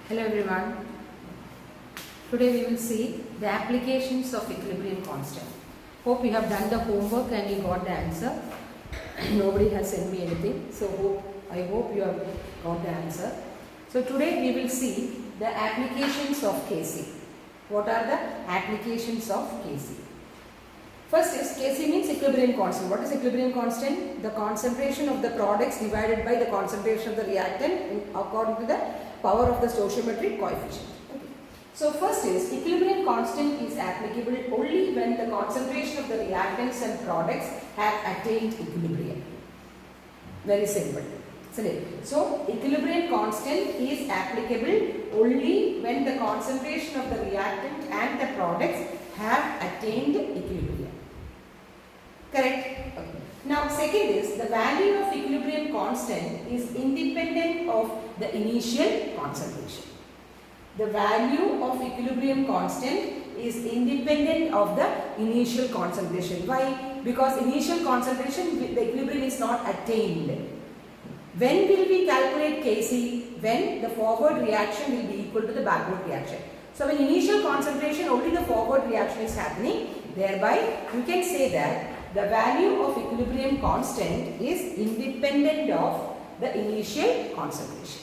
Hello everyone. Today we will see the applications of equilibrium constant. Hope you have done the homework and you got the answer. Nobody has sent me anything, so I hope you have got the answer. So today we will see the applications of Kc. What are the applications of Kc? First is Kc means equilibrium constant. What is equilibrium constant? The concentration of the products divided by the concentration of the reactant according to the power of the stoichiometric coefficient. Okay. So first is equilibrium constant is applicable only when the concentration of the reactants and products have attained equilibrium. Very simple. So equilibrium constant is applicable only when the concentration of the reactant and the products have attained equilibrium. Correct? Okay. Now second is the value of equilibrium constant is independent of the initial concentration. The value of equilibrium constant is independent of the initial concentration. Why? Because initial concentration, the equilibrium is not attained. When will we calculate Kc? When the forward reaction will be equal to the backward reaction. So when initial concentration, only the forward reaction is happening. Thereby you can say that the value of equilibrium constant is independent of the initial concentration.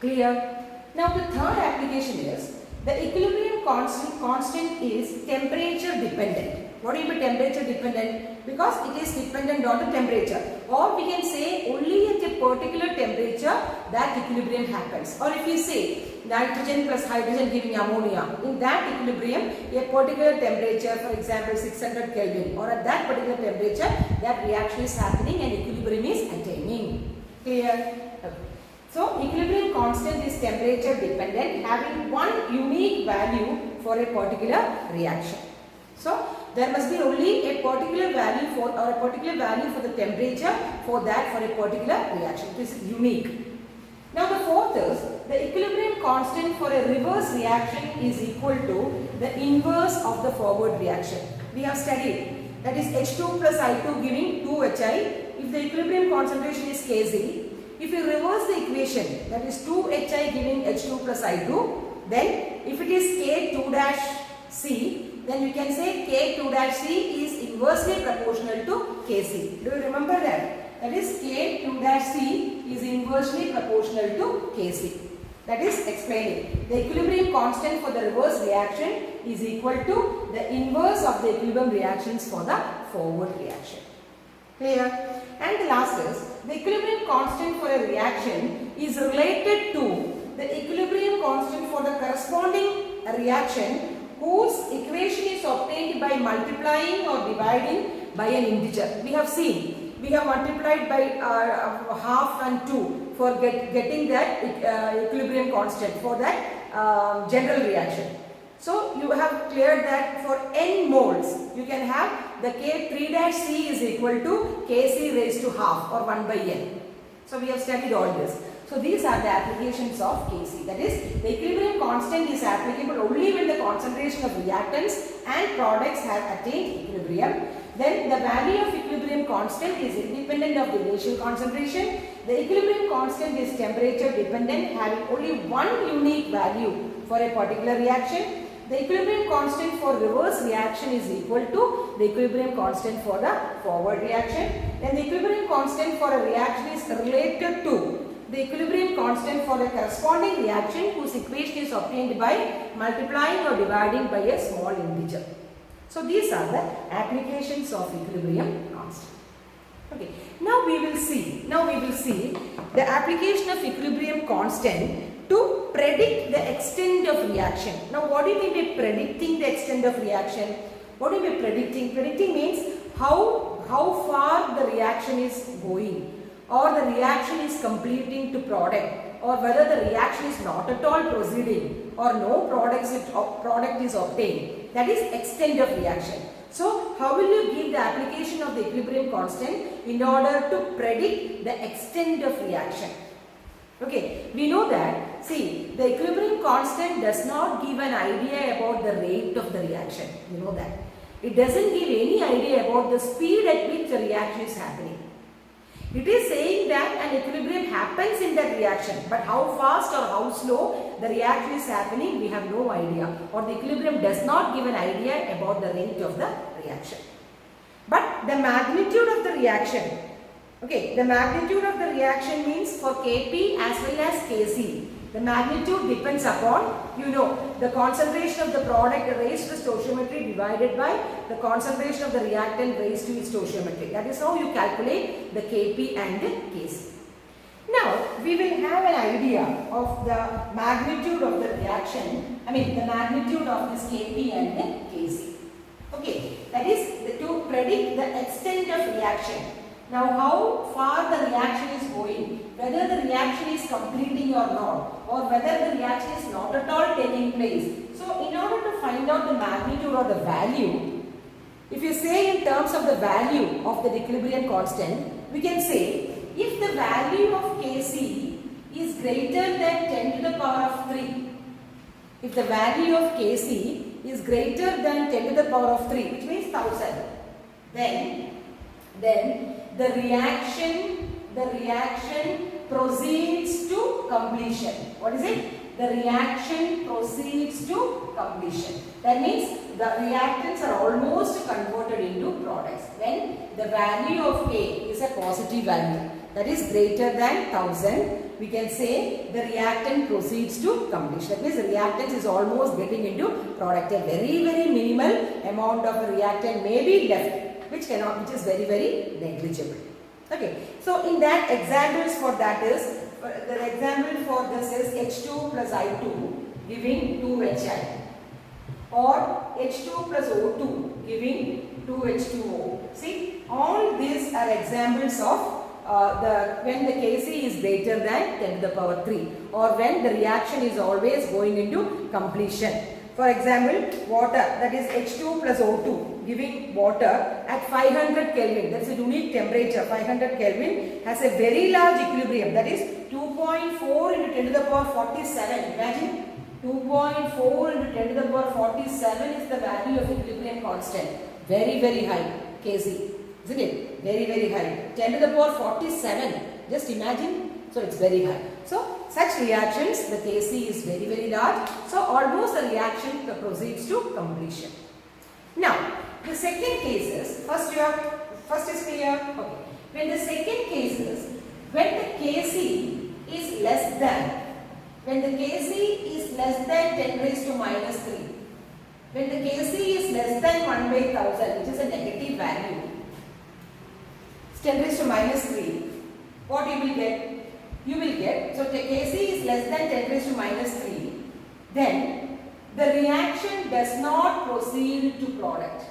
Clear? Now the third application is the equilibrium constant is temperature dependent. What do you mean temperature dependent? Because it is dependent on the temperature. Or we can say only at a particular temperature that equilibrium happens. Or if we say nitrogen plus hydrogen giving ammonia, in that equilibrium a particular temperature, for example 600 Kelvin, or at that particular temperature that reaction is happening and equilibrium is attaining. Clear? Okay. So equilibrium constant is temperature dependent, having one unique value for a particular reaction. So there must be only a particular value for the temperature for a particular reaction. This is unique. Now the fourth is the equilibrium constant for a reverse reaction is equal to the inverse of the forward reaction. We have studied that is H2 plus I2 giving 2Hi. If the equilibrium concentration is Kc, if you reverse the equation, that is 2Hi giving H2 plus I2, then if it is K2-C, then you can say K2-C is inversely proportional to Kc. Do you remember that? That is K2-C is inversely proportional to Kc. That is explaining. The equilibrium constant for the reverse reaction is equal to the inverse of the equilibrium reactions for the forward reaction. Clear? And the last is the equilibrium constant for a reaction is related to the equilibrium constant for the corresponding reaction whose equation is obtained by multiplying or dividing by an integer. We have seen, we have multiplied by half and 2 for getting that equilibrium constant for that general reaction. So you have cleared that for n moles, you can have the K3-C is equal to Kc raised to half or 1 by n. So we have studied all this. So these are the applications of Kc. That is, the equilibrium constant is applicable only when the concentration of reactants and products have attained equilibrium. Then the value of equilibrium constant is independent of the initial concentration. The equilibrium constant is temperature dependent, having only one unique value for a particular reaction. The equilibrium constant for reverse reaction is equal to the equilibrium constant for the forward reaction. Then the equilibrium constant for a reaction is related to the equilibrium constant for a corresponding reaction whose equation is obtained by multiplying or dividing by a small integer. So these are the applications of equilibrium constant. Okay. Now we will see the application of equilibrium constant to predict the extent of reaction. Now what do you mean by predicting the extent of reaction? What do you mean predicting? Predicting means how far the reaction is going, or the reaction is completing to product, or whether the reaction is not at all proceeding, or no product is obtained. That is extent of reaction. So how will you give the application of the equilibrium constant in order to predict the extent of reaction? Okay, we know that, see, the equilibrium constant does not give an idea about the rate of the reaction. You know that. It doesn't give any idea about the speed at which the reaction is happening. It is saying that an equilibrium happens in that reaction, but how fast or how slow the reaction is happening, we have no idea, or the equilibrium does not give an idea about the rate of the reaction. But the magnitude of the reaction, okay, the magnitude of the reaction means for Kp as well as Kc. The magnitude depends upon, the concentration of the product raised to the stoichiometry divided by the concentration of the reactant raised to its stoichiometry. That is how you calculate the Kp and the Kc. Now, we will have an idea of the magnitude of the reaction, the magnitude of this Kp and the Kc. Okay, that is to predict the extent of reaction. Now, how far the reaction is going, whether the reaction is completing or not, or whether the reaction is not at all taking place. So, in order to find out the magnitude or the value, if you say in terms of the value of the equilibrium constant, we can say if the value of Kc is greater than 10 to the power of 3, if the value of Kc is greater than 10 to the power of 3, which means 1000, then the reaction proceeds to completion. What is it? The reaction proceeds to completion. That means the reactants are almost converted into products when the value of K is a positive value, that is greater than 1000. We can say the reactant proceeds to completion. That means the reactant is almost getting into product. A very, very minimal amount of reactant may be left, which is very, very negligible. Okay. So in that, examples for that is, the example for this is H2 plus I2 giving 2HI, or H2 plus O2 giving 2H2O. See, all these are examples of when the Kc is greater than 10 to the power 3, or when the reaction is always going into completion. For example, water, that is H2 plus O2 giving water at 500 Kelvin, that is a unique temperature, 500 Kelvin, has a very large equilibrium, that is 2.4 into 10 to the power 47. Imagine 2.4 into 10 to the power 47 is the value of equilibrium constant. Very, very high Kc, isn't it? Very, very high. 10 to the power 47. Just imagine. So it's very high. So such reactions, the Kc is very, very large. So almost the reaction proceeds to completion. Now, the second case is, first is clear. Okay. When the second case is, when the Kc is less than, when the Kc is less than 10 raised to minus 3, when the Kc is less than 1 by 1000, which is a negative value, 10 raised to minus 3, what you will get? You will get, so the Kc is less than 10 raised to minus 3, then the reaction does not proceed to product.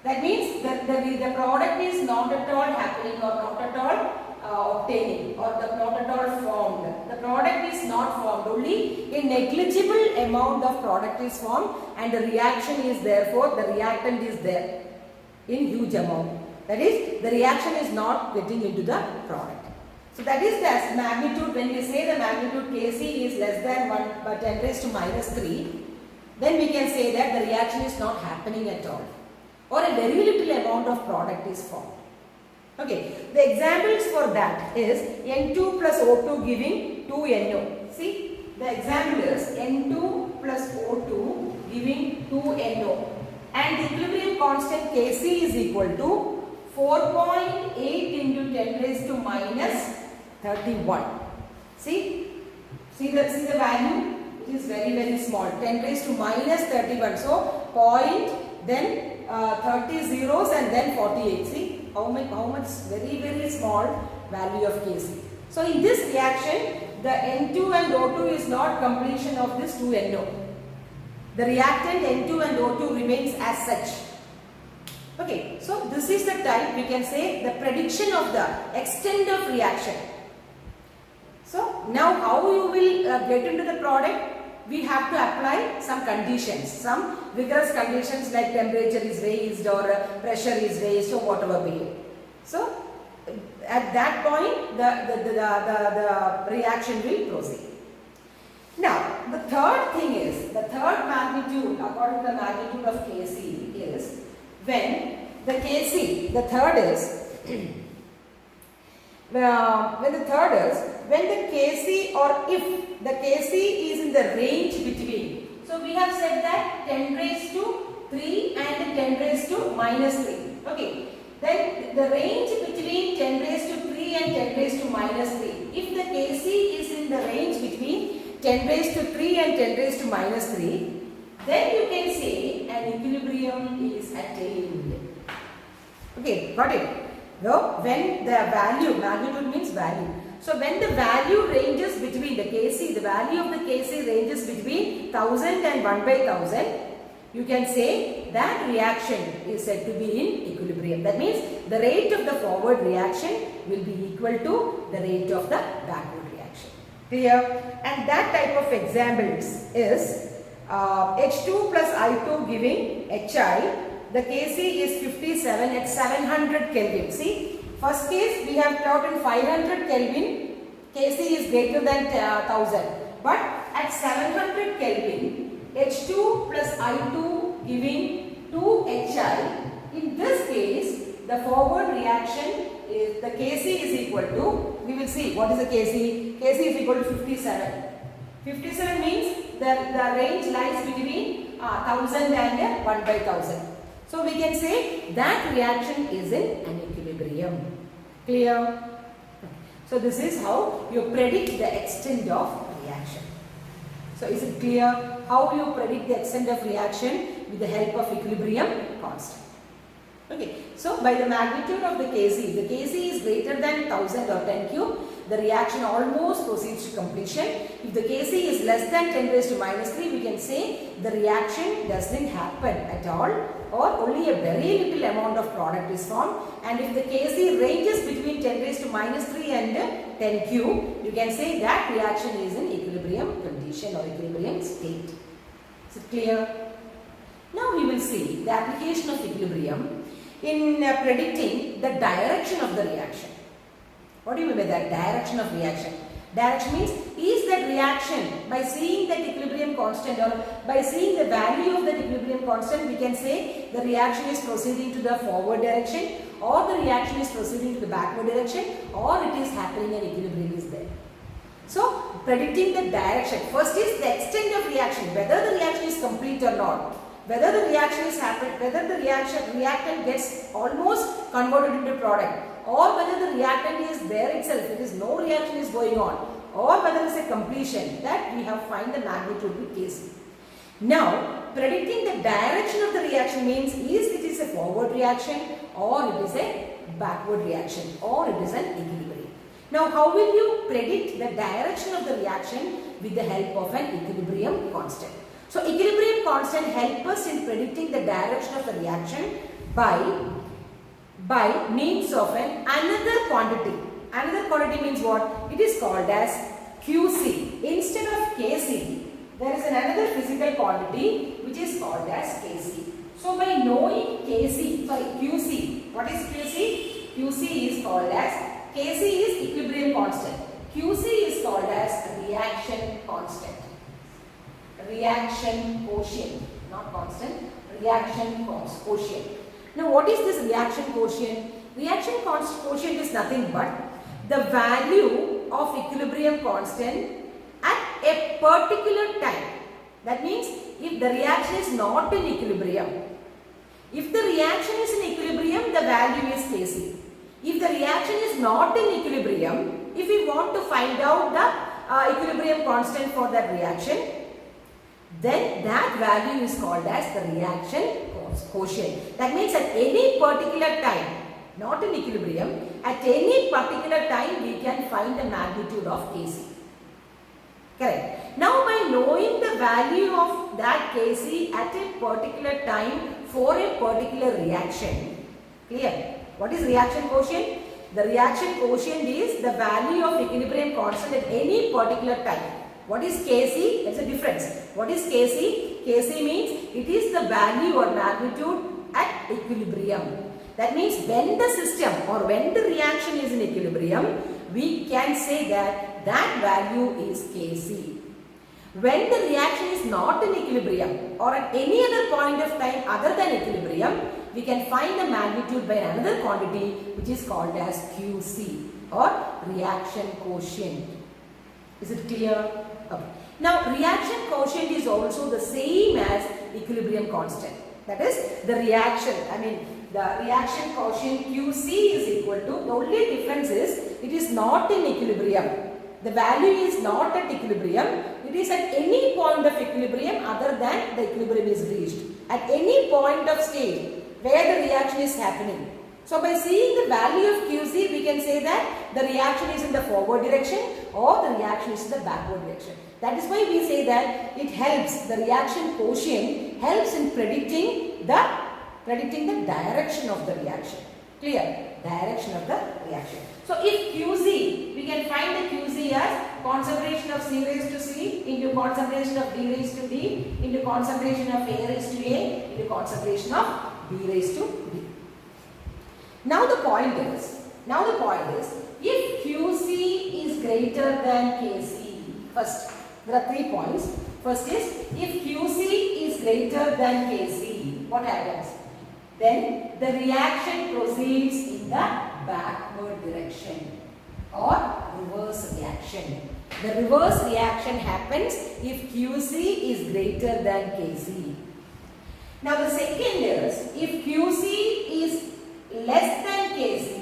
That means that the product is not at all happening, or not at all obtaining, or not at all formed. The product is not formed, only a negligible amount of product is formed, and the reaction is therefore, the reactant is there in huge amount. That is, the reaction is not getting into the product. So that is the magnitude. When we say the magnitude Kc is less than 1 by 10 raised to minus 3, then we can say that the reaction is not happening at all, or a very little amount of product is formed. Okay, the examples for that is N2 plus O2 giving 2NO. See, the example is N2 plus O2 giving 2NO, and the equilibrium constant Kc is equal to 4.8 into 10 raised to minus 31. See the value, it is very, very small, 10 raised to minus 31. So point, then 30 zeros, and then 48. See how much very, very small value of Kc. So in this reaction, the N2 and O2 is not completion of this 2NO. The reactant N2 and O2 remains as such. Okay, so this is the type, we can say, the prediction of the extent of reaction. So now how you will get into the product? We have to apply some conditions, some vigorous conditions like temperature is raised or pressure is raised or whatever be it. So at that point the reaction will proceed. Now the third thing is, the third magnitude according to the magnitude of Kc is when the Kc, the third is when the third is when the Kc or if the Kc is in the range between. So we have said that 10 raised to 3 and 10 raised to minus 3. Okay. Then the range between 10 raised to 3 and 10 raised to minus 3. If the Kc is in the range between 10 raised to 3 and 10 raised to minus 3, then you can say an equilibrium is attained. Okay, got it? Now, when the value, magnitude means value. So, when the value ranges between the Kc, the value of the Kc ranges between 1000 and 1 by 1000, you can say that reaction is said to be in equilibrium. That means the rate of the forward reaction will be equal to the rate of the backward reaction. Clear? And that type of examples is H2 plus I2 giving Hi. The Kc is 57 at 700 Kelvin. See, first case we have taught in 500 Kelvin, Kc is greater than 1000. But at 700 Kelvin, H2 plus I2 giving 2 Hi. In this case, the forward reaction is the Kc is equal to, we will see what is the Kc. Kc is equal to 57. 57 means the range lies between 1000 and 1 by 1000. So we can say that reaction is in an equilibrium. Clear? So this is how you predict the extent of reaction. So is it clear how you predict the extent of reaction with the help of equilibrium constant? Okay. So by the magnitude of the Kc, the Kc is greater than 1000 or 10 cube, the reaction almost proceeds to completion. If the Kc is less than 10 raised to minus 3, we can say the reaction doesn't happen at all, or only a very little amount of product is formed. And if the Kc ranges between 10 raised to minus 3 and 10 cube, you can say that reaction is in equilibrium condition or equilibrium state. Is it clear? Now we will see the application of equilibrium in predicting the direction of the reaction. What do you mean by that? Direction of reaction. Direction means, is that reaction, by seeing that equilibrium constant or by seeing the value of that equilibrium constant, we can say the reaction is proceeding to the forward direction, or the reaction is proceeding to the backward direction, or it is happening and equilibrium is there. So, predicting the direction. First is the extent of reaction, whether the reaction is complete or not. Whether the reaction is happened, whether the reactant gets almost converted into product, or whether the reactant is there itself, it is no reaction is going on, or whether it is a completion, that we have find the magnitude with Kc. Now, predicting the direction of the reaction means it is a forward reaction, or it is a backward reaction, or it is an equilibrium. Now, how will you predict the direction of the reaction with the help of an equilibrium constant? So, equilibrium constant helps us in predicting the direction of the reaction by means of another quantity. Another quantity means what? It is called as Qc. Instead of Kc, there is another physical quantity which is called as Kc. So, by knowing Qc, what is Qc? Qc is called as, Kc is equilibrium constant. Qc is called as reaction constant. Reaction quotient, not constant, reaction quotient. Now, what is this reaction quotient? Reaction quotient is nothing but the value of equilibrium constant at a particular time. That means, if the reaction is not in equilibrium, if the reaction is in equilibrium, the value is Kc. If the reaction is not in equilibrium, if we want to find out the equilibrium constant for that reaction, then that value is called as the reaction quotient. That means at any particular time, not in equilibrium, at any particular time we can find the magnitude of Kc. Correct. Now, by knowing the value of that Kc at a particular time for a particular reaction, clear? What is reaction quotient? The reaction quotient is the value of equilibrium constant at any particular time. What is Kc? That's a difference. What is Kc? Kc means it is the value or magnitude at equilibrium. That means when the system or when the reaction is in equilibrium, we can say that that value is Kc. When the reaction is not in equilibrium or at any other point of time other than equilibrium, we can find the magnitude by another quantity which is called as Qc. or reaction quotient. Is it clear? Okay. Now reaction quotient is also the same as equilibrium constant. That is the reaction, the reaction quotient QC is equal to, the only difference is it is not in equilibrium. The value is not at equilibrium. It is at any point of equilibrium other than the equilibrium is reached. At any point of state where the reaction is happening. So by seeing the value of QC, we can say that the reaction is in the forward direction or the reaction is in the backward direction. That is why we say that it helps, the reaction quotient helps in predicting the direction of the reaction. Clear? Direction of the reaction. So if QC, we can find the QC as concentration of C raised to C into concentration of D raised to D into concentration of A raised to A into concentration of B raised to D. Now the point is, if QC is greater than KC, first there are 3 points. First is, if QC is greater than KC, what happens? Then the reaction proceeds in the backward direction or reverse reaction. The reverse reaction happens if QC is greater than KC. Now the second is, if QC is less than KC,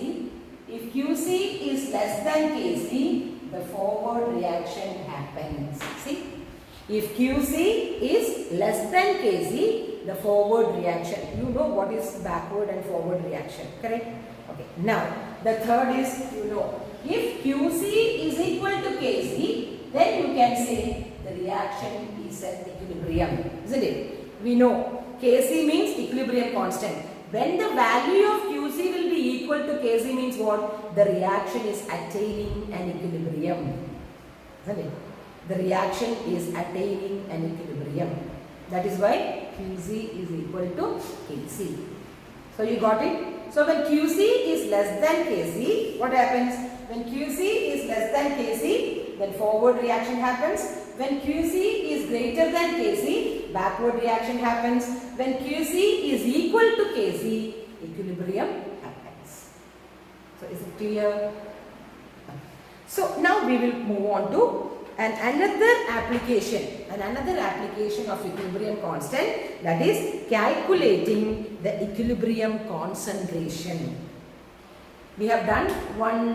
the forward reaction happens. See? If QC is less than KC, the forward reaction. You know what is backward and forward reaction, correct? Okay. Now, the third is, if QC is equal to KC, then you can say the reaction is at equilibrium, isn't it? We know KC means equilibrium constant. When the value of QC will be equal to KC means what? The reaction is attaining an equilibrium, isn't it? The reaction is attaining an equilibrium. That is why QC is equal to KC. So you got it? So when QC is less than KC, what happens? When QC is less than KC, then forward reaction happens. When QC is greater than KC, backward reaction happens. When QC is equal to KC, equilibrium happens. So is it clear? So now we will move on to another application of equilibrium constant, that is calculating the equilibrium concentration. We have done one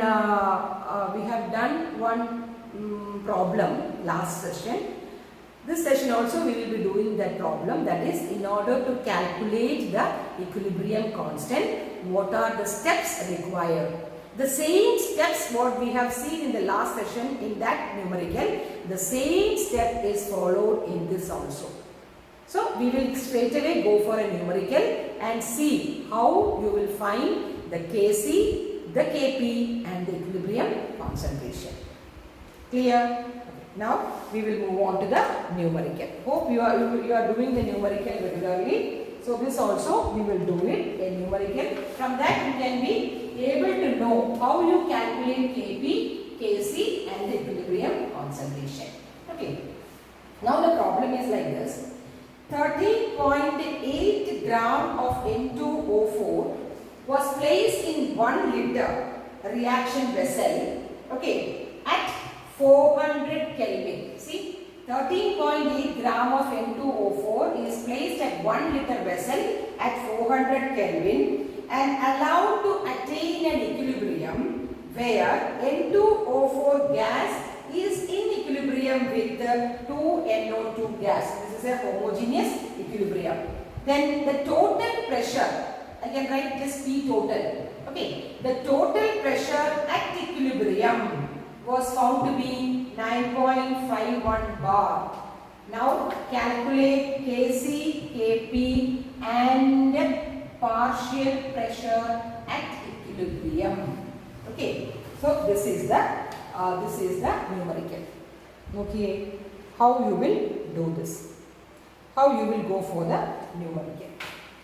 problem last session. This session also we will be doing that problem, that is, in order to calculate the equilibrium constant, what are the steps required? The same steps what we have seen in the last session in that numerical, the same step is followed in this also. So we will straight away go for a numerical and see how you will find the Kc, the Kp and the equilibrium concentration. Clear? Now we will move on to the numerical. Hope you are doing the numerical regularly. So this also we will do it, a numerical. From that you can be able to know how you calculate Kp, Kc and the equilibrium concentration. Okay. Now the problem is like this. 13.8 gram of N2O4 was placed in 1 liter reaction vessel, okay, at 400 Kelvin. See, 13.8 gram of N2O4 is placed at 1 liter vessel at 400 Kelvin and allowed to attain an equilibrium where N2O4 gas is in equilibrium with the 2NO2 gas. This is a homogeneous equilibrium. Then the total pressure, I can write just P total. Okay, the total pressure at equilibrium was found to be 9.51 bar. Now calculate Kc, Kp and partial pressure at equilibrium. Okay, so this is the numerical. Okay, how you will do this? How you will go for the numerical?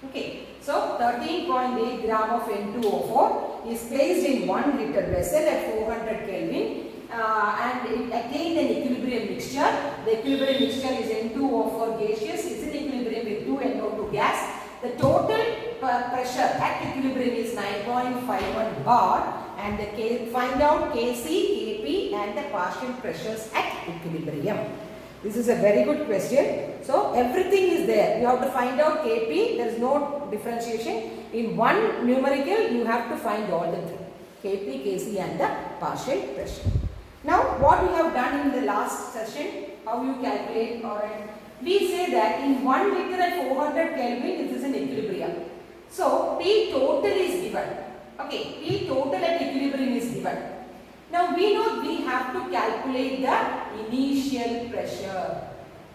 Okay, so 13.8 gram of N2O4 is placed in 1 liter vessel at 400 Kelvin. And it attained an equilibrium mixture. The equilibrium mixture is N2O4 gaseous, is in equilibrium with 2NO2 gas. The total pressure at equilibrium is 9.51 bar and find out Kc, Kp and the partial pressures at equilibrium. This is a very good question. So everything is there. You have to find out Kp. There is no differentiation. In one numerical, you have to find all the three. Kp, Kc and the partial pressure. Now what we have done in the last session, how you calculate, or we say that in 1 liter at 400 Kelvin it is in equilibrium. So P total is given. Okay, P total at equilibrium is given. Now we know we have to calculate the initial pressure.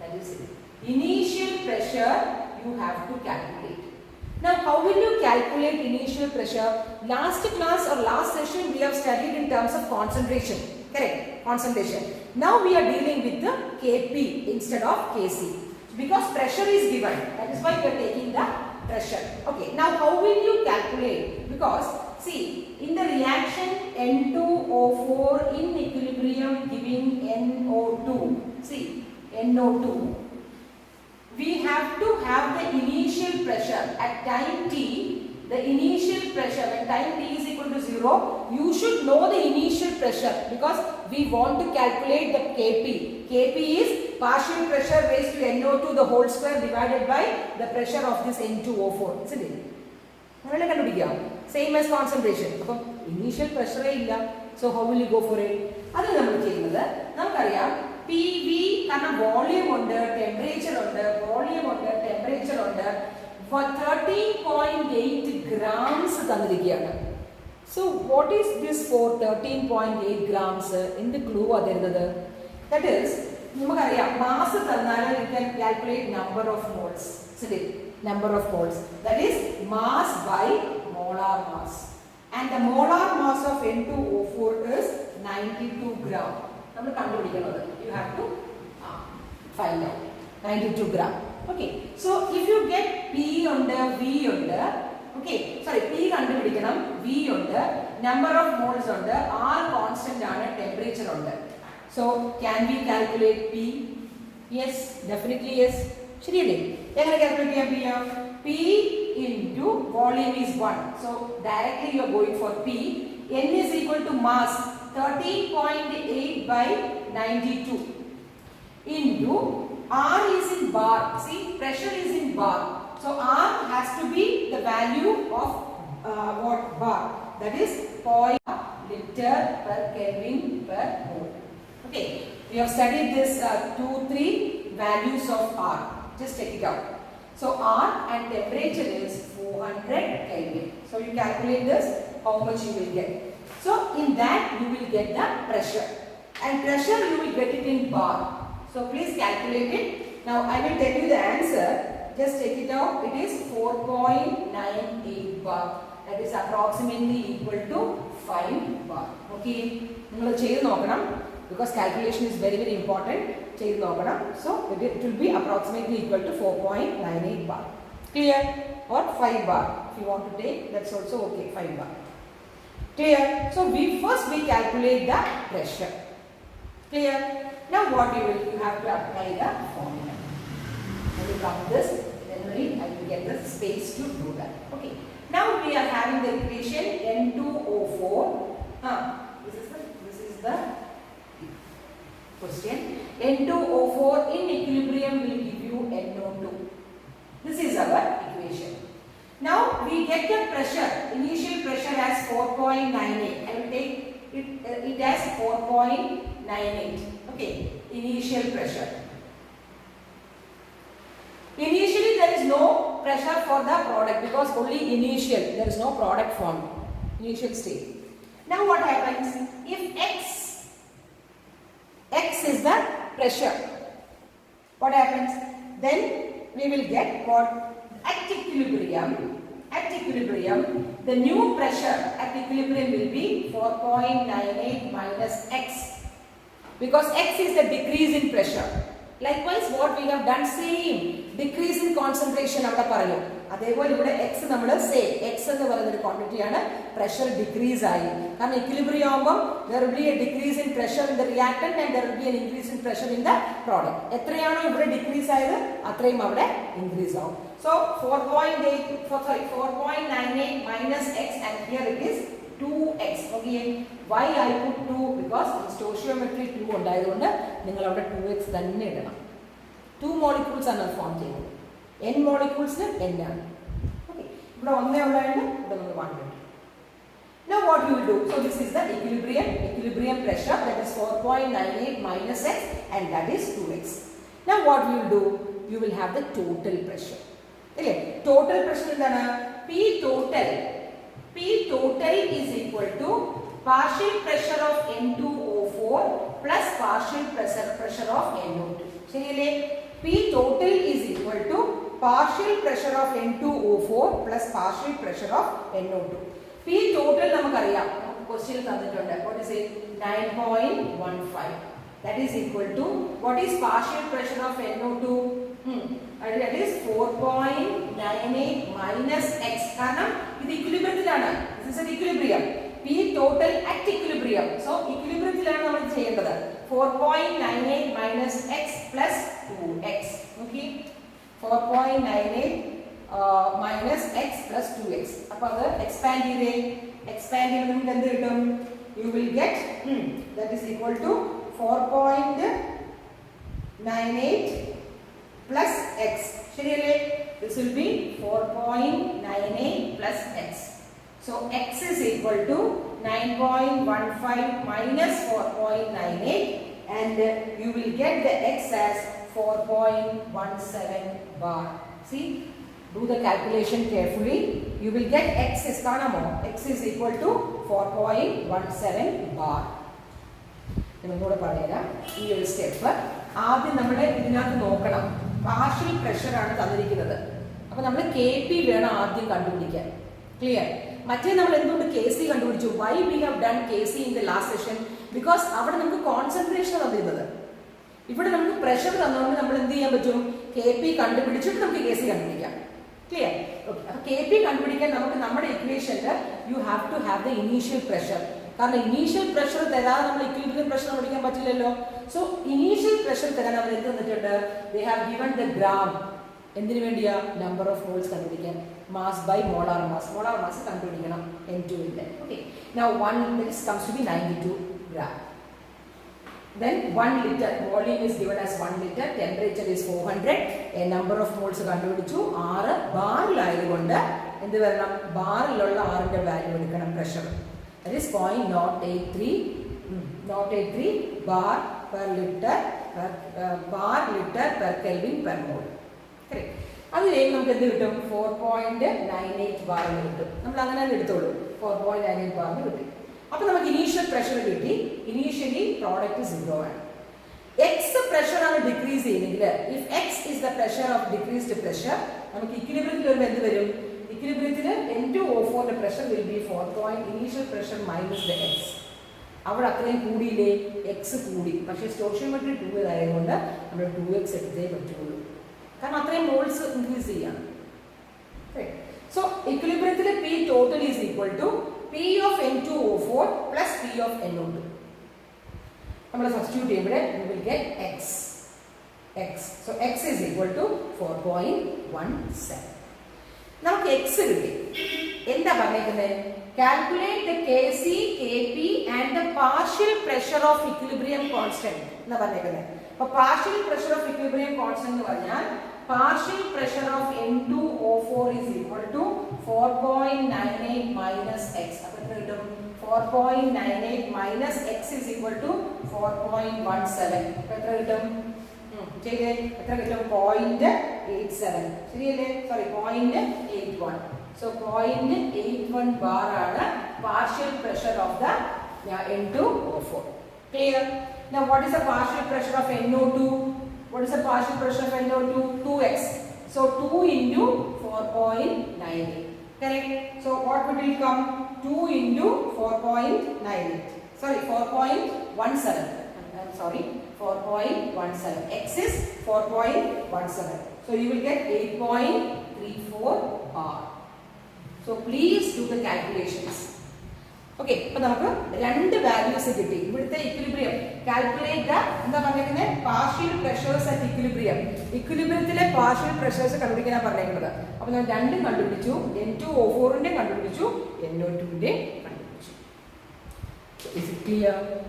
That is it. Initial pressure you have to calculate. Now how will you calculate initial pressure? Last class or last session we have studied in terms of concentration. Correct? Concentration. Now we are dealing with the Kp instead of Kc. Because pressure is given. That is why we are taking the pressure. Okay. Now how will you calculate? Because see, in the reaction N2O4 in equilibrium giving NO2. See, NO2. We have to have the initial pressure at time t. The initial pressure when time t is equal to 0, you should know the initial pressure because we want to calculate the Kp. Kp is partial pressure raised to NO2 the whole square divided by the pressure of this N2O4. Isn't it? Same as concentration. Initial pressure. So how will you go for it? That is what PV kind of volume under temperature under volume under temperature under for 13.8 grams. So what is this for 13.8 grams in the clue? That is, mass you can calculate number of moles. Number of moles. That is mass by molar mass. And the molar mass of N2O4 is 92 gram. You have to find out 92 gram. Okay. So if you get P under V under, okay, sorry, P kandupidikanam, V under, number of moles under, R constant and temperature under. So can we calculate P? Yes, definitely yes. Shri, calculate P into volume is 1. So directly you are going for P. N is equal to mass 13.8 by 92 into R is in bar. See, pressure is in bar. So R has to be the value of what bar? That is 0.0 liter per Kelvin per mole. Okay, we have studied this 2-3 values of R. Just check it out. So R and temperature is 400 Kelvin. So you calculate this, how much you will get. So in that you will get the pressure. And pressure you will get it in bar. So please calculate it. Now I will tell you the answer. Just check it out. It is 4.98 bar. That is approximately equal to 5 bar. Okay. Because calculation is very, very important. So it will be approximately equal to 4.98 bar. Clear? Or 5 bar. If you want to take, that's also okay. 5 bar. Clear? So we calculate the pressure. Clear? Now what you have to apply the formula. I will come this, then I will get the space to do that. Okay. Now we are having the equation N2O4. This is the question. N2O4 in equilibrium will give you NO2. This is our equation. Now we get the pressure, initial pressure as 4.98. I will take it as 4.98. Okay, initial pressure. Initially there is no pressure for the product because only initial, there is no product formed. Initial state. Now what happens? If X is the pressure, what happens? Then we will get what? At equilibrium, the new pressure at equilibrium will be 4.98 minus X. Because X is the decrease in pressure. Likewise, what we have done, same decrease in concentration. X same. X is the quantity pressure decrease. Because equilibrium, there will be a decrease in pressure in the reactant and there will be an increase in pressure in the product. Decrease increase. So 4.98 minus X and here it is 2x. Okay, why I put 2? Because stoichiometry 2 ഉണ്ടായതുകൊണ്ട് നിങ്ങൾ അവിടെ 2x തന്നെ ഇടണം. 2 molecules ആണ് form ചെയ്യുന്നത്. n molecules n ആണ്. Okay, ഇവിടെ ഒന്നേ ഉള്ളതാണ്, ഇവിടെ നമ്മൾ 1 ഇടും. Now what you will do? So this is the equilibrium pressure, that is 4.98 minus x, and that is 2x. Now what you will do? You will have the total pressure. Okay, total pressure എന്താണ്? P total is equal to partial pressure of N2O4 plus partial pressure of NO2. ശരിയല്ലേ? P total is equal to partial pressure of N2O4 plus partial pressure of NO2. P total നമുക്കറിയാം, question തന്നിട്ടുണ്ട്. What is it? 9.15. That is equal to, what is partial pressure of NO2? That is 4.98 minus x. കാരണം ഇത് ഇക്വിലിബ്രിയത്തിലാണ്. This is an equilibrium. P total at equilibrium. So equilibriumത്തിലാണ് നമ്മൾ ചെയ്യേണ്ടത്. 4.98 minus x plus 2x. Okay, 4.98 minus x plus 2x. അപ്പോൾ അത് expand ചെയ്ത് നമുക്ക് എന്ത് കിട്ടും? You will get that is equal to 4.98 plus x. ശരിയല്ലേ? This will be 4.98 plus x. So x is equal to 9.15 minus 4.98, and you will get the x as 4.17 bar. See, do the calculation carefully. You will get x is x is equal to 4.17 bar. നിങ്ങളോട് പറയാം ഈ ഒരു step. ആദ്യം നമ്മൾ ഇതിനകത്ത് നോക്കണം, partial pressure ആണ് തന്നിരിക്കുന്നത്. അപ്പോൾ നമ്മൾ KP വേണം ആദ്യം കണ്ടുപിടിക്കാൻ. ക്ലിയർ? മറ്റേ നമ്മൾ എന്തുകൊണ്ട് KC കണ്ടുപിടിച്ചു? Why we have done KC in the last session? Because അവിടെ നമുക്ക് കോൺസെൻട്രേഷൻ തന്നിരുന്നത്. ഇവിടെ നമുക്ക് പ്രഷർ തന്നുകൊണ്ട് നമ്മൾ എന്ത് ചെയ്യാൻ പറ്റും? KP കണ്ടുപിടിച്ചിട്ട് നമുക്ക് KC കണ്ടുപിടിക്കാം. ക്ലിയർ? ഓക്കെ, അപ്പോൾ KP കണ്ടുപിടിക്കാൻ നമുക്ക് നമ്മുടെ ഇക്വേഷനിൽ you have to have the initial pressure. കാരണം ഇനീഷ്യൽ പ്രഷർ തരാതെ നമ്മൾ ഇക്വിലിബ്രിയം പ്രഷർ പഠിക്കാൻ പറ്റില്ലല്ലോ. സോ ഇനീഷ്യൽ പ്രഷർ തരാൻ അവർ എന്ത് തന്നിട്ടുണ്ട്? They have given the gram. എന്തിനു വേണ്ടിയാ? നമ്പർ ഓഫ് മോൾസ് കണ്ടുപിടിക്കാൻ. മാസ് ബൈ മോളാർ മാസ് കണ്ടുപിടിക്കണം N2-ന്റെ. Okay, now 1 this comes to be 92 gram. Then 1 liter volume is given as 1 liter, temperature is 400, a number of moles കണ്ടുപിടിച്ചു. 6 ബാറിലായതുകൊണ്ട് എന്ത് വരണം? ബാറിലുള്ള 6ന്റെ value എടുക്കണം pressure. That is 0.83 bar per liter per Kelvin per mole. Correct? അത് കഴിഞ്ഞ് നമുക്ക് എന്ത് കിട്ടും? 4.98 bar കിട്ടും. നമ്മൾ അങ്ങനെ എടുത്തോളൂ, 4.98 ബാർ കിട്ടി. അപ്പോൾ നമുക്ക് ഇനീഷ്യൽ പ്രഷർ കിട്ടി. ഇനീഷ്യലി പ്രോഡക്റ്റ് 0 ആണ്. എക്സ് പ്രഷർ ആണ് ഡിക്രീസ് ചെയ്യുന്നെങ്കിൽ, if X is the pressure of decreased pressure, നമുക്ക് ഇക്വിലിബ്രിയത്തിൽ വരുമ്പോൾ എന്ത് വരും? ഇക്വിലിബ്രിയത്തിൽ N2O4 pressure will be 4. Initial pressure minus the X. അവിടെ അത്രയും കൂടിയില്ലേ? എക്സ് കൂടി. പക്ഷേ സ്റ്റോഷിയോമെട്രി 2 ആയതുകൊണ്ട് നമ്മൾ 2x എടുത്തേ പറ്റുള്ളൂ. കാരണം അത്രയും മോൾസ് ഇൻക്രീസ് ചെയ്യാണ്. സോ ഇക്വിലിബ്രിയത്തിൽ P total is equal to P of N2O4 plus P of NO2. നമ്മൾ സബ്സ്റ്റിറ്റ്യൂട്ട് ചെയ്യുമ്പോൾ we will get x. So x is equal to 4.17. നമുക്ക് x കിട്ടി. എന്താ പറഞ്ഞേക്കുന്നത്? Calculate the KC, KP and the partial pressure of equilibrium constant എന്നാ പറഞ്ഞേക്കുന്നത്. അപ്പോൾ partial pressure of equilibrium constant എന്ന് പറഞ്ഞാൽ partial pressure of N2O4 is equal to 4.98 minus x. അപ്പോൾ എത്ര കിട്ടും? 4.98 minus x is equal to 4.17. അപ്പോൾ എത്ര കിട്ടും? ചെയ്തേ, എത്ര കിട്ടും? 0.87. ശരിയല്ലേ? സോറി, 0.81. So 0.81 bar ആണ് partial pressure of the N2O4. Clear? Now what is the partial pressure of NO2? What is the partial pressure of NO2? 2x. So 2 into 4.98. Correct? So what will come? 2 into 4.98. Sorry, 4.17. I'm sorry, 4.17. X is 4.17. So you will get 8.34 bar. So please do the calculations. Okay, അപ്പോൾ നമുക്ക് രണ്ട് values കിട്ടി. ഇവിടുത്തെ equilibrium calculate എന്താ പറഞ്ഞേക്കുന്നത്? Partial pressures at equilibrium. ഇക്വിലിബ്രിയത്തിലെ partial pressures കണ്ടുപിടിക്കാനാണ് പറഞ്ഞേക്കുന്നത്. അപ്പോൾ നമ്മൾ രണ്ടും കണ്ടുപിടിച്ചു. N2O4 കണ്ടുപിടിച്ചു, NO2 കണ്ടുപിടിച്ചു. Is it clear?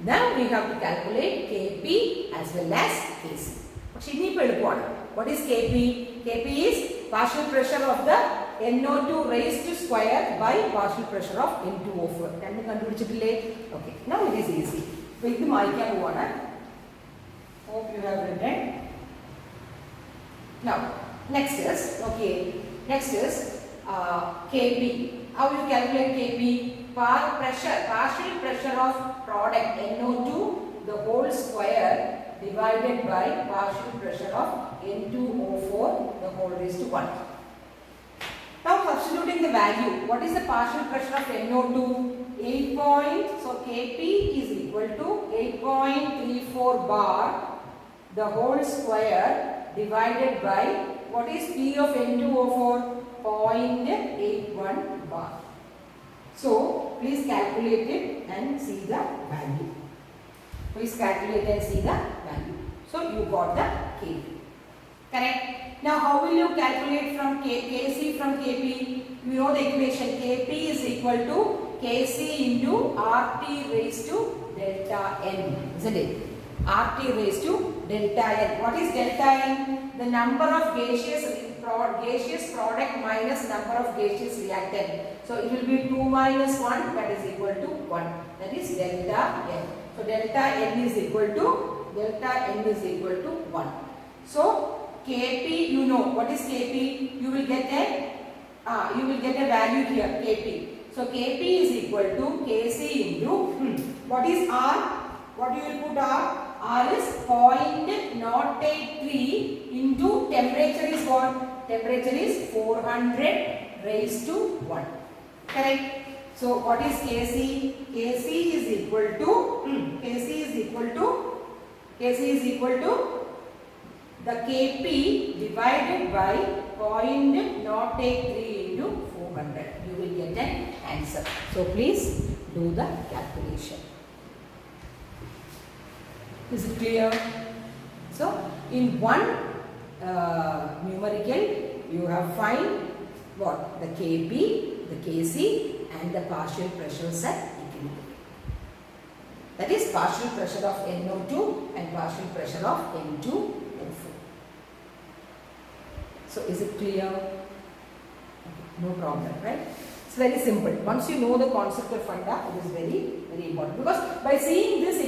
Now we have to calculate Kp as well as Kc. What is Kp? Kp is partial pressure of the NO2 raised to square by partial pressure of N2O4. Okay, now it is easy. Hope you have written. Now, next is Kp. How you calculate Kp? Partial pressure of product NO2 the whole square divided by partial pressure of N2O4 the whole raised to 1. Now substituting the value, what is the partial pressure of NO2? 8. So Kp is equal to 8.34 bar the whole square divided by what is P of N2O4? 0.81 bar. So please calculate it and see the value. So you got the Kp. Correct? Now how will you calculate from Kc from Kp? You know the equation. Kp is equal to Kc into Rt raised to delta n. Isn't it? Rt raised to delta n. What is delta n? The number of gaseous product minus number of gaseous reactant. So it will be 2 minus 1, that is equal to 1. That is delta n. So delta n is equal to 1. So Kp, you know what is Kp? You will get a value here, Kp. So Kp is equal to Kc into what is R? What you will put R? R is 0.083 into temperature is what? Temperature is 400 raised to 1. Correct? So what is Kc? Kc is equal to the Kp divided by 0.083 into 400. You will get an answer. So please do the calculation. Is it clear? So in one numerical you have find what? The Kp, the Kc and the partial pressures at equilibrium. That is partial pressure of NO2 and partial pressure of N2O4. So is it clear? Okay, no problem, right? It's very simple. Once you know the concept of funda, it is very, very important. Because by seeing this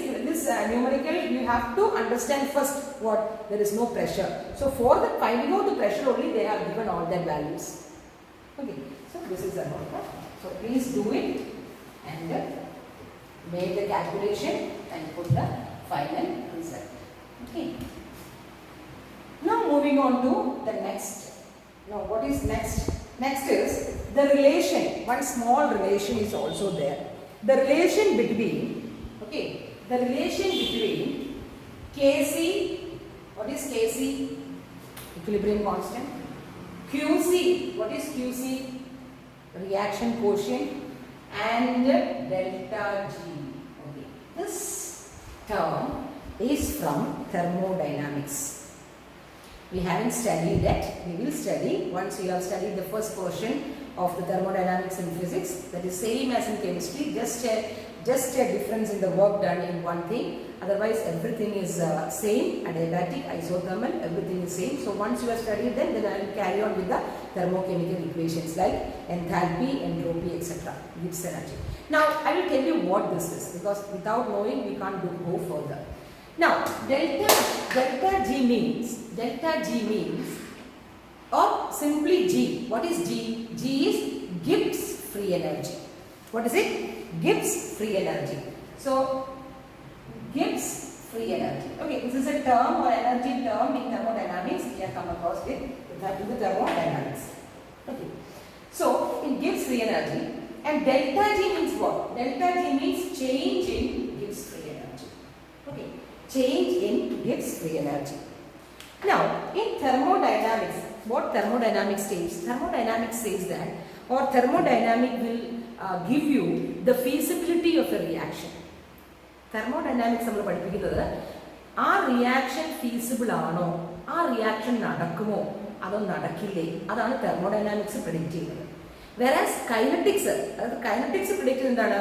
numerical, you have to understand first what there is no pressure. So for the finding out the pressure only, they have given all their values. Okay. So this is about that. So please do it and make the calculation and put the final result. Okay. Now moving on to the next. Now what is next? Next is the relation. One small relation is also there. The relation between Kc, what is Kc? Equilibrium constant. Qc, what is Qc? Reaction quotient and delta G. Okay. This term is from thermodynamics. We haven't studied that. We will study once we have studied the first portion of the thermodynamics in physics. That is same as in chemistry. Just a difference in the work done in one thing. Otherwise, everything is same. Adiabatic, isothermal, everything is same. So once you have studied them, then I will carry on with the thermochemical equations like enthalpy, entropy, etc. Gibbs energy. Now I will tell you what this is, because without knowing we can't go further. Now delta G means or simply G. What is G? G is Gibbs free energy. What is it? Gibbs free energy. So Gibbs free energy. Okay, this is a term or energy term in thermodynamics we have come across with the thermodynamics. Okay. So it gives free energy, and delta G means what? Delta G means change in Gibbs free energy. Okay. Change in Gibbs free energy. Now, in thermodynamics, what thermodynamics says? Thermodynamics says that, or thermodynamic will give you the feasibility of a reaction. Thermodynamics നമ്മൾ പഠിപ്പിക്കുന്നത് ആ reaction feasible ആണോ, ആ reaction നടക്കുമോ അതോ നടക്കില്ലേ, അതാണ് thermodynamics predict ചെയ്യുന്നത്. വെറാസ് kinetics, അതായത് കൈനറ്റിക്സ് പ്രിഡിക്റ്റ് എന്താണ്,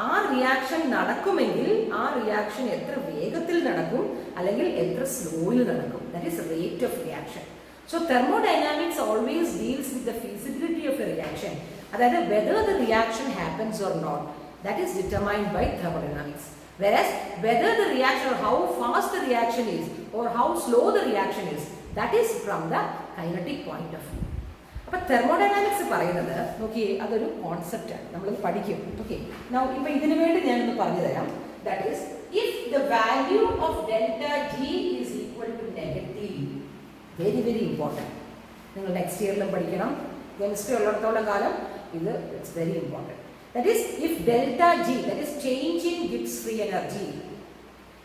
ആ റിയാക്ഷൻ നടക്കുമെങ്കിൽ ആ റിയാക്ഷൻ എത്ര വേഗത്തിൽ നടക്കും അല്ലെങ്കിൽ എത്ര സ്ലോയിൽ നടക്കും, that is rate of reaction. So thermodynamics always deals with the feasibility of a reaction, അതായത് whether the reaction happens or not, that is determined by thermodynamics. Whereas whether the reaction or how fast the reaction is or how slow the reaction is, that is from the kinetic point of view. അപ്പോൾ thermodynamics പറയുന്നത് നോക്കിയേ, അതൊരു കോൺസെപ്റ്റാണ്, നമ്മളത് പഠിക്കും. Okay, now ഇപ്പോൾ ഇതിനു വേണ്ടി ഞാനൊന്ന് പറഞ്ഞു തരാം. That is if the value of delta G is equal to negative, very very important, നിങ്ങൾ നെക്സ്റ്റ് ഇയറിലും പഠിക്കണം, കെമിസ്ട്രി ഉള്ളിടത്തോളം കാലം ഇത് it's very important. That is, if delta G, that is change in Gibbs free energy.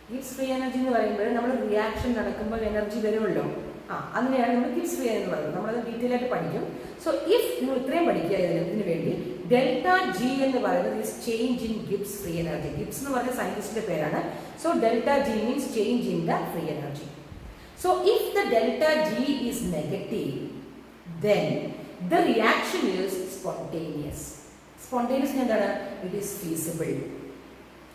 Gibbs free energy എന്ന് പറയുമ്പോൾ നമ്മൾ reaction നടക്കുമ്പോൾ എനർജി വരുമല്ലോ, അങ്ങനെയാണ് നമ്മൾ ഗിബ്സ് ഫ്രീ എന്ന് പറയുന്നത്. നമ്മളത് ഡീറ്റെയിൽ ആയിട്ട് പഠിക്കും. സോ ഇഫ് നിങ്ങൾ ഇത്രയും പഠിക്കുക ഇതിന് വേണ്ടി, ഡെൽറ്റ ജി എന്ന് പറയുന്നത് is change in Gibbs free energy. Gibbs എന്ന് പറയുന്ന സയന്റിസ്റ്റിന്റെ പേരാണ്. So delta G means change in the free energy. So if the delta G is negative, then the reaction is spontaneous. Spontaneous എന്താണ്? It is feasible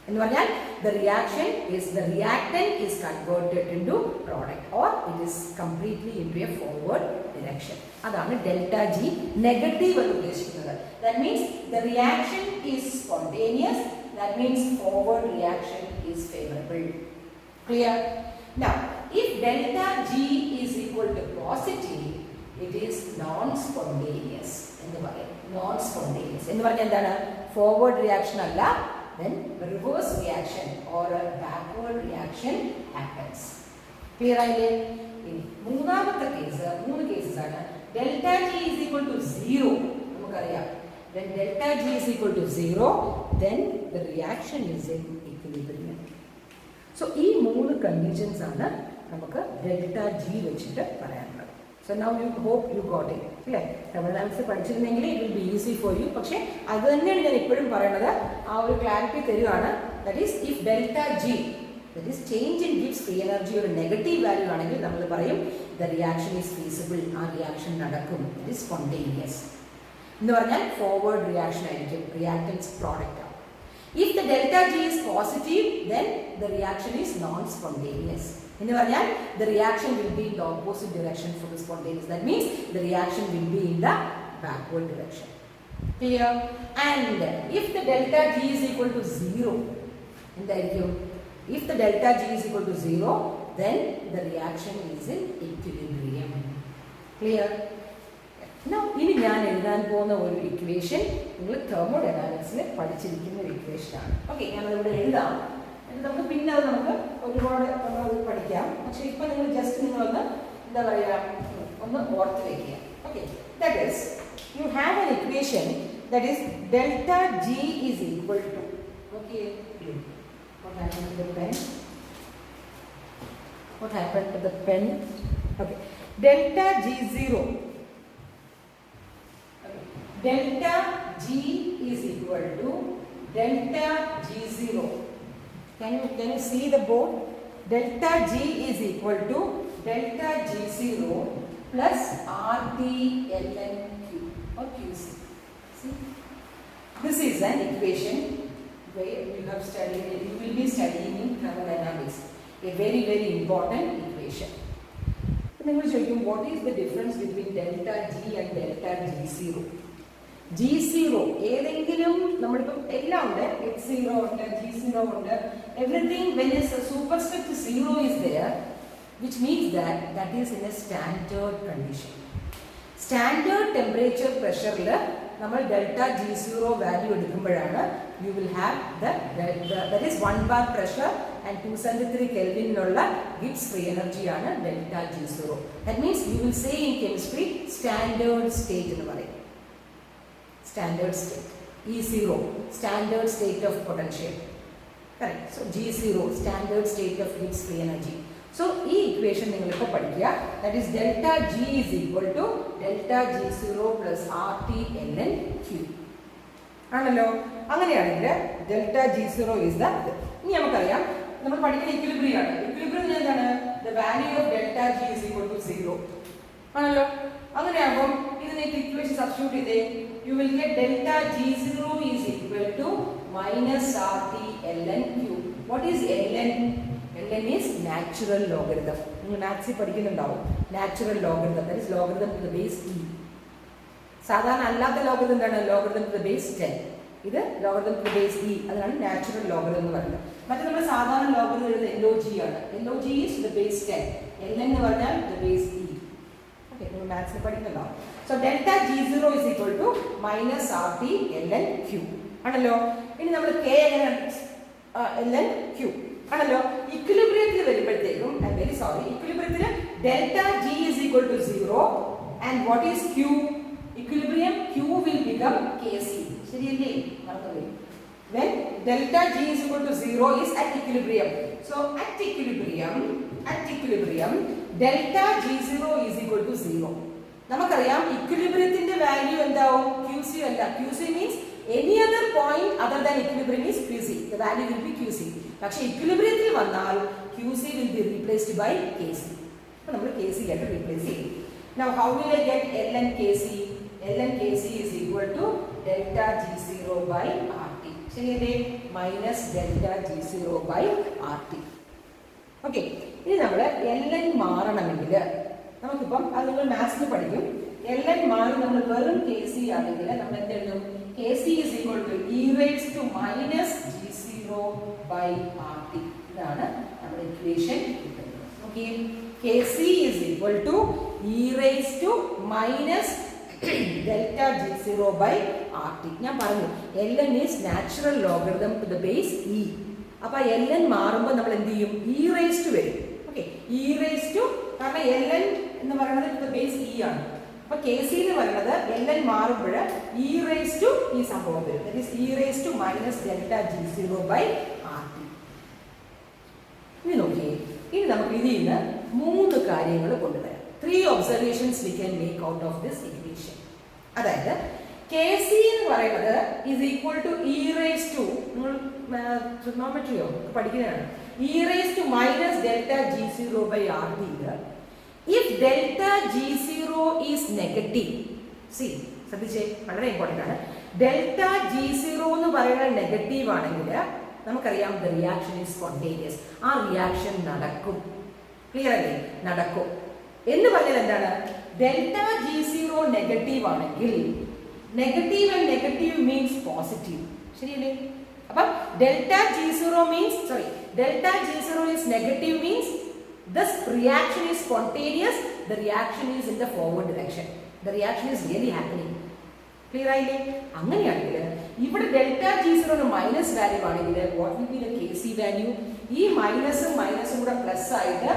എന്ന് പറഞ്ഞാൽ the reaction is, the reactant is converted into product or it is completely into a forward direction. അതാണ് delta G negative എന്ന് ഉദ്ദേശിക്കുന്നത്. That means the reaction is spontaneous, that means forward reaction is favorable. Clear? Now if delta G is equal to positive, it is non-spontaneous എന്ന് പറയും. Non-spontaneous എന്ന് പറഞ്ഞാൽ എന്താണ്? Forward reaction അല്ല, then reverse reaction or a backward reaction happens. Clear ആയില്ലേ? ഇനി മൂന്നാമത്തെ case, മൂന്ന് കേസസ് ആണ്. Delta G is equal to 0 നമുക്കറിയാം. When delta G is equal to 0, then the reaction is in equilibrium. So ഈ മൂന്ന് conditions ആണ് നമുക്ക് ഡെൽറ്റ ജി വെച്ചിട്ട് പറയാനുള്ളത്. So now you hope you got it. അല്ലേ? തെർമോഡൈനാമിക്സ് പഠിച്ചിരുന്നെങ്കിൽ it will be easy for you. പക്ഷേ അത് തന്നെയാണ് ഞാൻ ഇപ്പോഴും പറയുന്നത്, ആ ഒരു ക്ലാരിറ്റി തരുവാണ്. That is if delta G, that is change in Gibbs free energy ഒരു നെഗറ്റീവ് വാല്യൂ ആണെങ്കിൽ നമ്മൾ പറയും ദ റിയാക്ഷൻ ഈസ് ഫീസിബിൾ, ആ റിയാക്ഷൻ നടക്കും, ഇറ്റ് ഈസ് സ്പോണ്ടേനിയസ് എന്ന് പറഞ്ഞാൽ ഫോർവേഡ് റിയാക്ഷൻ ആയിരിക്കും, റിയാക്റ്റൻസ് പ്രോഡക്റ്റ് ആവും. If the delta G is positive, then the reaction is non spontaneous എന്ന് പറഞ്ഞാൽ the reaction will be in the opposite direction from the spontaneous. That means the reaction will be in the backward direction. Clear? And if the delta G is equal to 0, if the delta G is equal to 0, then the reaction is in equilibrium. Clear? Now ഇനി ഞാൻ എഴുതാൻ പോകുന്ന ഒരു equation നിങ്ങൾ തെർമോഡൈനാമിക്സിൽ പഠിച്ചിരിക്കുന്ന ഒരു equation ആണ്. Okay, ഞാനതിവിടെ എഴുതാം. നമുക്ക് പിന്നെ അത് നമുക്ക് ഒരുപാട് നമ്മളത് പഠിക്കാം. പക്ഷേ ഇപ്പം നിങ്ങൾ ജസ്റ്റ് നിങ്ങളൊന്ന് എന്താ പറയുക, ഒന്ന് ഓർത്ത് വയ്ക്കുക. Okay, that is you have an equation that is delta G is equal to, okay, what happened to the pen? What happened to the pen? Okay, delta G0. Okay, delta G is equal to delta G0. Can you see the board? Delta G is equal to delta G0 plus RT ln Q or QC. See, this is an equation where you have studied, you will be studying in thermodynamics. A very very important equation. Then we will show you what is the difference between delta G and delta G0. G0 ഏതെങ്കിലും നമ്മളിപ്പം എല്ലാം ഉണ്ട്, H0 ഉണ്ട്, G0 ഉണ്ട്, everything when is a superscript 0 is there, which means that is in a standard condition. Standard temperature pressureൽ നമ്മൾ delta G0 value എടുക്കുമ്പോഴാണ് you will have that is 1 bar pressure and 273 Kelvinനുള്ള Gibbs free energy ആണ് delta G0. That means you will say in chemistry standard state എന്ന് പറയും. Standard state, E0, standard state of potential, correct? So G0, standard state of Gibbs free energy. So ഈ equation നിങ്ങൾ ഇപ്പോൾ പഠിക്കുക, that is delta G is equal to delta G0 plus RT ln Q ആണല്ലോ. അങ്ങനെയാണെങ്കിൽ delta G0 is the, ഇനി നമുക്കറിയാം നമ്മൾ പഠിക്കുന്ന ഇക്വിലിബ്രിയം ആണ്. ഇക്വിലിബ്രിയം എന്താണ്? The value of delta G is equal to 0 ആണല്ലോ. അങ്ങനെയാകുമ്പോൾ ഇത് alternate equation substitute it, you will get delta G0 is equal to minus RT ln Q. What is ln? ln is natural logarithm. You maths പഠിക്കുന്നുണ്ടാവും. Natural logarithm, that is logarithm to the base e. സാധാരണ അല്ലാത്ത logarithm എന്താണ്? Logarithm to the base 10. ഇത് logarithm to the base e. അതാണ് natural logarithm എന്ന് പറയുന്നത്. മറ്റേ നമ്മൾ സാധാരണ ലോഗരിതം എഴുതുന്നത് LOG ആണ്. LOG is to the base 10. ln എന്ന് പറഞ്ഞാൽ the base e. ഓക്കെ, നിങ്ങൾ മാത്സിൽ പഠിക്കുന്നുണ്ടാവും. So delta G0 is equal to minus RT ln Q ആണല്ലോ. ഇനി നമ്മൾ k എങ്ങനെ ln Q ആണല്ലോ. ഇക്വിലിബ്രിയത്തിൽ വരുമ്പോഴത്തേക്കും വെരി സോറി, ഇക്വിലിബ്രിയത്തിൽ delta G is equal to 0 and what is Q? Equilibrium Q will become Kc. ശരിയല്ലേ? മറന്നുപോയി. When delta G is equal to 0 is at equilibrium. So at equilibrium delta G0 is equal to 0. നമുക്കറിയാം ഇക്വിലിബ്രിയത്തിന്റെ value എന്താവും? QC അല്ല. QC means any other point other than equilibrium is QC. The value will be QC. പക്ഷേ ഇക്വിലിബ്രിയത്തിൽ വന്നാൽ QC will be replaced by Kc. അപ്പോൾ നമ്മൾ Kc ആയിട്ട് replace ചെയ്യും. Now how will I get ln Kc? ln Kc is equal to delta G0 by RT. ശരിയല്ലേ? Minus delta G0 by RT. Okay, ഇനി നമ്മൾ ln മാറണമെങ്കിൽ നമുക്കിപ്പം അത് നിങ്ങൾ മാത്സിൽ പഠിക്കും. ln മാറി നമ്മൾ വെറും Kc ആണെങ്കിൽ നമ്മൾ എന്തെഴുതും? Kc is equal to e raised to minus G0 by RT. ഇതാണ് നമ്മുടെ ഇക്വേഷൻ കിട്ടുന്നത്. Okay, Kc is equal to e raised to minus delta G0 by RT. ഞാൻ പറഞ്ഞു ln is natural logarithm to the base e. അപ്പോൾ ln മാറുമ്പോൾ നമ്മൾ എന്ത് ചെയ്യും? e raised to വരും. ഓക്കെ, e raised to, കാരണം ln എന്ന് പറയുന്നത് to the base e ആണ്. അപ്പോൾ Kc എന്ന് പറയുന്നത് ln മാറുമ്പോൾ e raised to ഈ സംഭവം വരും. that is e raised to minus delta G0 by RT. ഇനി നോക്കിയേ, ഇനി നമുക്ക് ഇതിൽ നിന്ന് 3 കാര്യങ്ങൾ കൊണ്ടുവരാം. 3 observations we can make out of this equation. അതായത് Kc എന്ന് പറയുന്നത് is equal to e raised to, നിങ്ങൾ ട്രിഗണോമെട്രിയോ പഠിക്കുന്നതാണ്, e raised to minus delta G0 by RT. If delta G0 is negative, see, ശ്രദ്ധിച്ചേ, വളരെ ഇമ്പോർട്ടൻ്റ് ആണ്. ഡെൽറ്റ G0 എന്ന് പറയുന്നത് നെഗറ്റീവ് ആണെങ്കിൽ നമുക്കറിയാം the reaction is spontaneous. ആ റിയാക്ഷൻ നടക്കും. ക്ലിയർ അല്ലേ? നടക്കും എന്ന് പറഞ്ഞാൽ എന്താണ്? ഡെൽറ്റ G0 നെഗറ്റീവ് ആണെങ്കിൽ, negative and negative means positive. ശരിയല്ലേ? അപ്പം delta G0 means, sorry, delta G0 is negative means this reaction is spontaneous. The reaction is in the forward direction. The reaction is really happening. Clear ആയില്ലേ? അങ്ങനെയാണെങ്കിൽ ഇവിടെ delta G0 minus value ആണെങ്കിൽ what will be the Kc value? ഈ മൈനസും കൂടെ plus ആയിട്ട്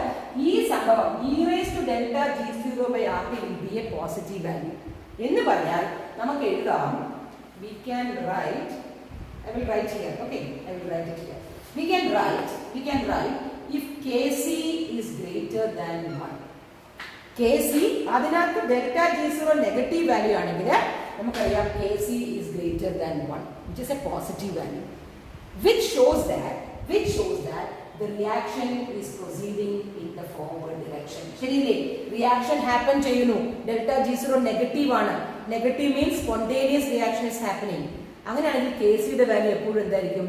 ഈ സംഭവം e raised to delta G0 by RT will be a positive value. എന്ന് പറഞ്ഞാൽ നമുക്ക് എഴുതാം, we can write, I will write here, okay, I will write it here. We can write if Kc is greater than 1. Kc അതിനകത്ത് delta G0 negative value ആണെങ്കിൽ നമുക്കറിയാം Kc is greater than 1, which is a positive value, which shows that the reaction is proceeding in the forward direction. ശരിയല്ലേ? Reaction happen ചെയ്യുന്നു. Delta G0 negative ആണ്. Negative means spontaneous reaction is happening. അങ്ങനെയാണെങ്കിൽ Kcയുടെ value എപ്പോഴും എന്തായിരിക്കും?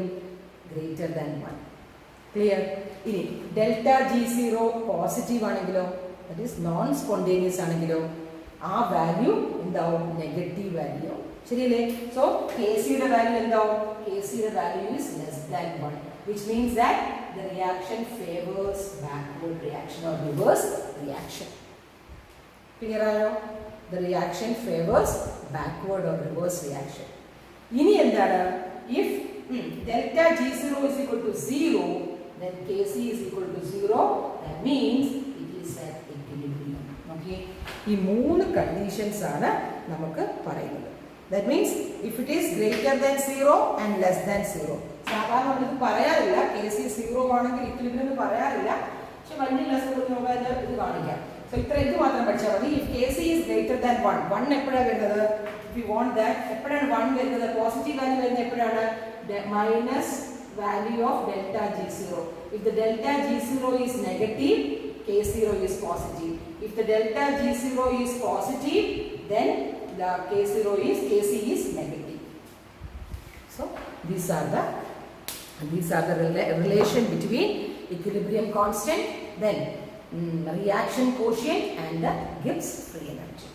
Greater than 1. Clear? ഇനി delta G0 positive ആണെങ്കിലോ, that is non spontaneous ആണെങ്കിലോ ആ വാല്യൂ എന്താവും? Negative value. ശരിയല്ലേ? സോ Kcയുടെ വാല്യൂ എന്താവും? Kcയുടെ value is less than 1, which means that the reaction favors backward reaction or reverse reaction. Clear ആയോ? The reaction favors backward or reverse reaction. ഇനി എന്താണ്? If delta G0 is equal to 0, then Kc is equal to 0. That means it is at equilibrium. Okay? ഈ 3 conditions ആണ് നമുക്ക് പറയുന്നത്. That means if it is greater than 0 and less than 0. സാധാരണ നമ്മളിത് പറയാറില്ല, Kc 0 ആണെങ്കിൽ ഇക്വിലിബ്രിയം എന്ന് പറയാറില്ല. പക്ഷെ വലിയ ലെസ് നോക്കാൻ ഇത് കാണിക്കാം. സോ ഇത് മാത്രം പഠിച്ചാൽ മതി. If Kc is greater than 1, 1 എപ്പോഴാണ് വരുന്നത്? If you want that, എപ്പോഴാണ് 1 വരുന്നത്? പോസിറ്റീവ് വാല്യൂ വരുന്നത് എപ്പോഴാണ്? Minus value of delta G0. If the delta G0 is negative, K0 is positive. If the delta G0 is positive, then the K0 is, Kc is negative. So these are the relation between equilibrium constant, then reaction quotient and the Gibbs free energy.